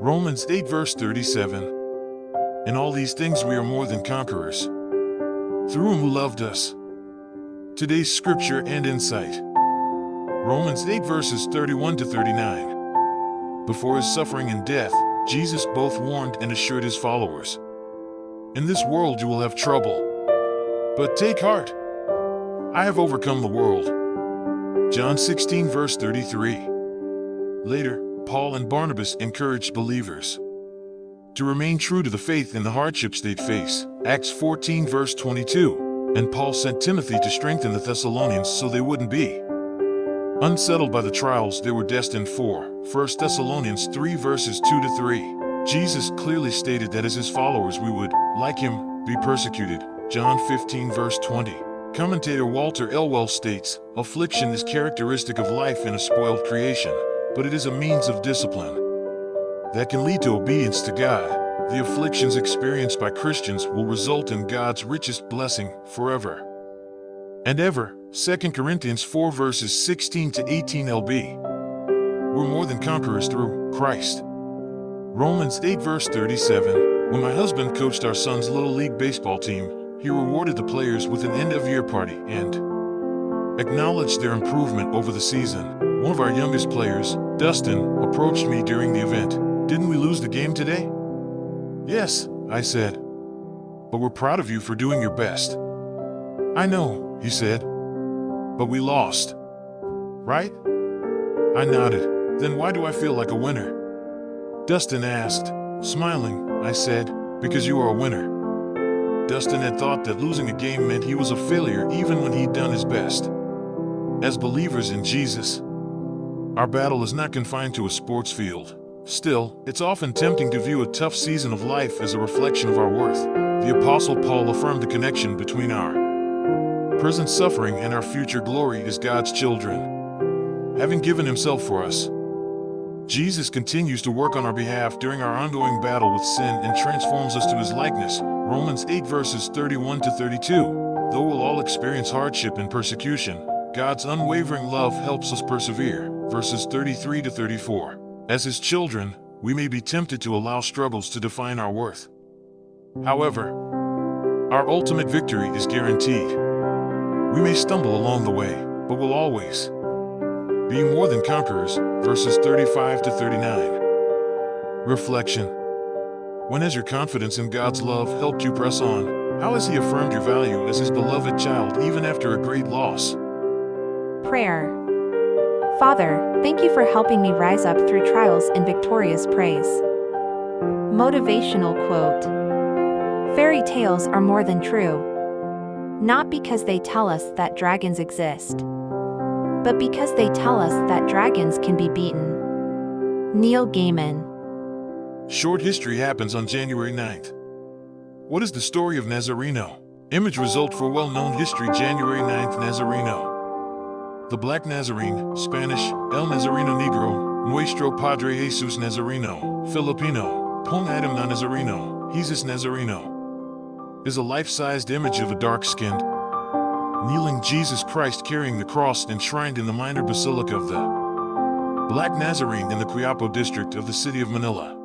Romans 8 verse 37. In all these things we are more than conquerors, through whom who loved us. Today's scripture and insight. Romans 8 verses 31 to 39. Before his suffering and death, Jesus both warned and assured his followers, "In this world you will have trouble, but take heart. I have overcome the world." John 16 verse 33. Later, Paul and Barnabas encouraged believers to remain true to the faith in the hardships they'd face. Acts 14 verse 22. And Paul sent Timothy to strengthen the Thessalonians so they wouldn't be unsettled by the trials they were destined for. 1 Thessalonians 3 verses 2 to 3. Jesus clearly stated that as his followers we would, like him, be persecuted. John 15 verse 20. Commentator Walter Elwell states, "Affliction is characteristic of life in a spoiled creation, but it is a means of discipline that can lead to obedience to God. The afflictions experienced by Christians will result in God's richest blessing forever and ever." 2 Corinthians 4 verses 16 to 18 lb. We're more than conquerors through Christ. Romans 8 verse 37. When my husband coached our son's Little League baseball team, he rewarded the players with an end-of-year party and acknowledged their improvement over the season. One of our youngest players, Dustin, approached me during the event. "Didn't we lose the game today?" "Yes," I said, "but we're proud of you for doing your best." "I know," he said, "but we lost, right?" I nodded. "Then why do I feel like a winner?" Dustin asked. Smiling, I said, "Because you are a winner." Dustin had thought that losing a game meant he was a failure even when he'd done his best. As believers in Jesus, our battle is not confined to a sports field. Still, it's often tempting to view a tough season of life as a reflection of our worth. The Apostle Paul affirmed the connection between our present suffering and our future glory as God's children. Having given himself for us, Jesus continues to work on our behalf during our ongoing battle with sin and transforms us to his likeness. Romans 8 verses 31 to 32. Though we'll all experience hardship and persecution, God's unwavering love helps us persevere. Verses 33 to 34. As his children, we may be tempted to allow struggles to define our worth. However, our ultimate victory is guaranteed. We may stumble along the way, but we'll always be more than conquerors. Verses 35 to 39. Reflection. When has your confidence in God's love helped you press on? How has he affirmed your value as his beloved child even after a great loss? Prayer. Father, thank you for helping me rise up through trials in victorious praise. Motivational quote. Fairy tales are more than true, not because they tell us that dragons exist, but because they tell us that dragons can be beaten. Neil Gaiman. Short history happens on January 9th. What is the story of Nazareno? Image result for well-known history. January 9th, Nazareno. The Black Nazarene, Spanish, El Nazareno Negro, Nuestro Padre Jesus Nazareno, Filipino, Pong Adam na Nazareno, Jesus Nazareno, is a life-sized image of a dark-skinned, kneeling Jesus Christ carrying the cross enshrined in the minor basilica of the Black Nazarene in the Quiapo district of the city of Manila.